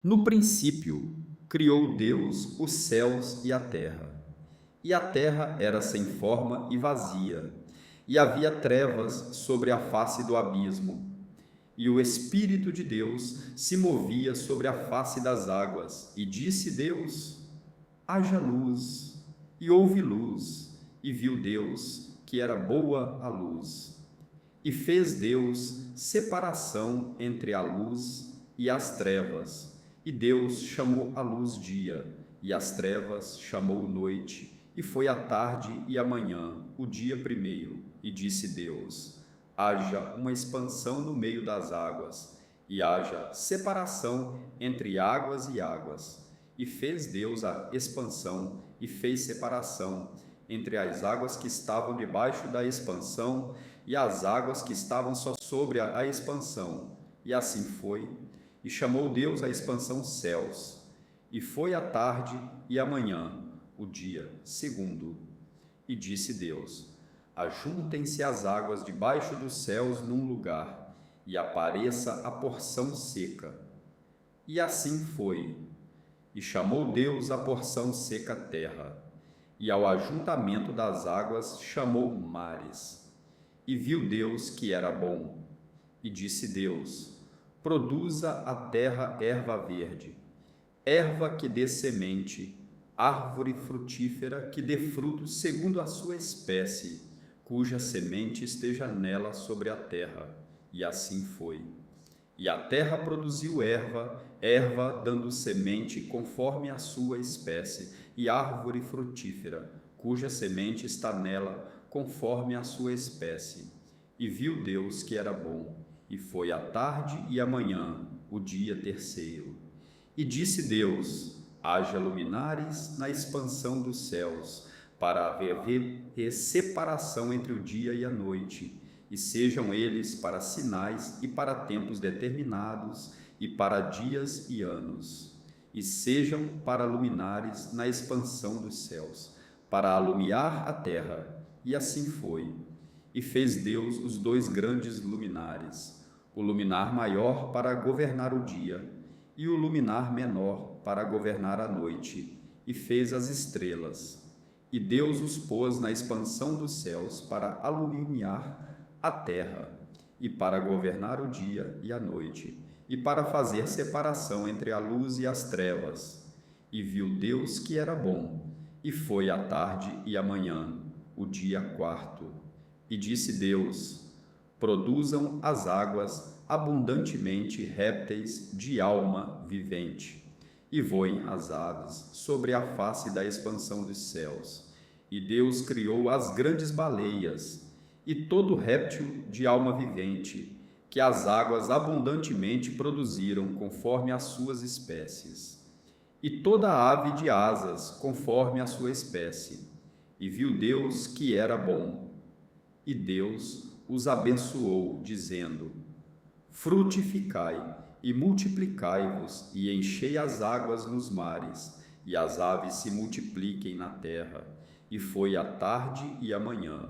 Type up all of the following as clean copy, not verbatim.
No princípio, criou Deus os céus e a terra. E a terra era sem forma e vazia, e havia trevas sobre a face do abismo. E o Espírito de Deus se movia sobre a face das águas. E disse Deus: haja luz. E houve luz. E viu Deus que era boa a luz. E fez Deus separação entre a luz e as trevas. E Deus chamou a luz dia, e as trevas chamou noite. E foi a tarde e a manhã, o dia primeiro. E disse Deus: haja uma expansão no meio das águas, e haja separação entre águas e águas. E fez Deus a expansão, e fez separação entre as águas que estavam debaixo da expansão e as águas que estavam só sobre a expansão. E assim foi. E chamou Deus a expansão céus. E foi a tarde e a manhã, o dia segundo. E disse Deus: ajuntem-se as águas debaixo dos céus num lugar, e apareça a porção seca. E assim foi. E chamou Deus a porção seca terra, e ao ajuntamento das águas chamou mares. E viu Deus que era bom. E disse Deus: produza a terra erva verde, erva que dê semente, árvore frutífera que dê frutos segundo a sua espécie, cuja semente esteja nela sobre a terra. E assim foi. E a terra produziu erva, erva dando semente conforme a sua espécie, e árvore frutífera, cuja semente está nela conforme a sua espécie. E viu Deus que era bom. E foi a tarde e a manhã, o dia terceiro. E disse Deus: haja luminares na expansão dos céus, para haver separação entre o dia e a noite, e sejam eles para sinais e para tempos determinados, e para dias e anos. E sejam para luminares na expansão dos céus, para alumiar a terra. E assim foi. E fez Deus os dois grandes luminares, o luminar maior para governar o dia, e o luminar menor para governar a noite, e fez as estrelas. E Deus os pôs na expansão dos céus para alumiar a terra, e para governar o dia e a noite, e para fazer separação entre a luz e as trevas. E viu Deus que era bom, e foi a tarde e a manhã, o dia quarto. E disse Deus: produzam as águas abundantemente répteis de alma vivente, e voem as aves sobre a face da expansão dos céus. E Deus criou as grandes baleias e todo réptil de alma vivente, que as águas abundantemente produziram conforme as suas espécies, e toda ave de asas conforme a sua espécie. E viu Deus que era bom. E Deus os abençoou, dizendo: frutificai e multiplicai-vos, e enchei as águas nos mares, e as aves se multipliquem na terra. E foi a tarde e a manhã,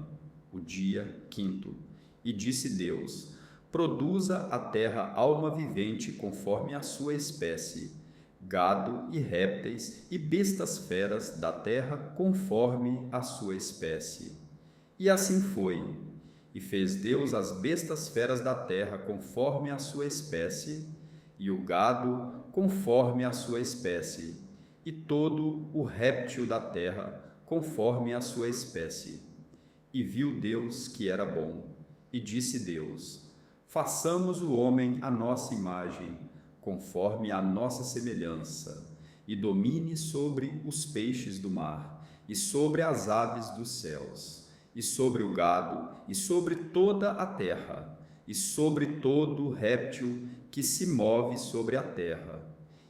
o dia quinto. E disse Deus: produza a terra alma vivente conforme a sua espécie, gado e répteis e bestas feras da terra conforme a sua espécie. E assim foi. E fez Deus as bestas feras da terra conforme a sua espécie, e o gado conforme a sua espécie, e todo o réptil da terra conforme a sua espécie. E viu Deus que era bom. E disse Deus: façamos o homem à nossa imagem, conforme a nossa semelhança, e domine sobre os peixes do mar, e sobre as aves dos céus, e sobre o gado, e sobre toda a terra, e sobre todo réptil que se move sobre a terra.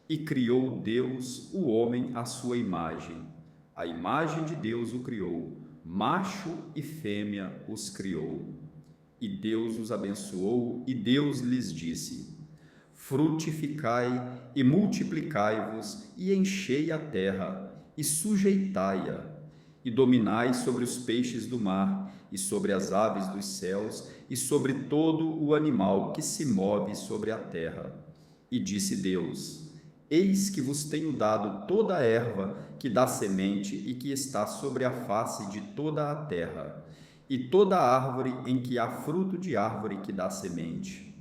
E criou Deus o homem à sua imagem. A imagem de Deus o criou, macho e fêmea os criou. E Deus os abençoou, e Deus lhes disse: frutificai e multiplicai-vos, e enchei a terra, e sujeitai-a, e dominai sobre os peixes do mar, e sobre as aves dos céus, e sobre todo o animal que se move sobre a terra. E disse Deus: Eis que vos tenho dado toda a erva que dá semente e que está sobre a face de toda a terra, e toda árvore em que há fruto de árvore que dá semente.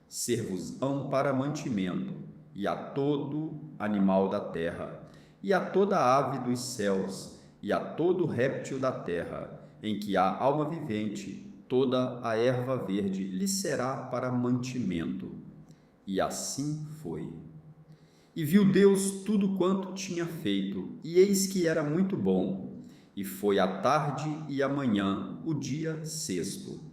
Ser-vos-ão para mantimento, e a todo animal da terra, e a toda ave dos céus, e a todo réptil da terra, em que há alma vivente, toda a erva verde lhe será para mantimento. E assim foi. E viu Deus tudo quanto tinha feito, e eis que era muito bom. E foi a tarde e a manhã, o dia sexto.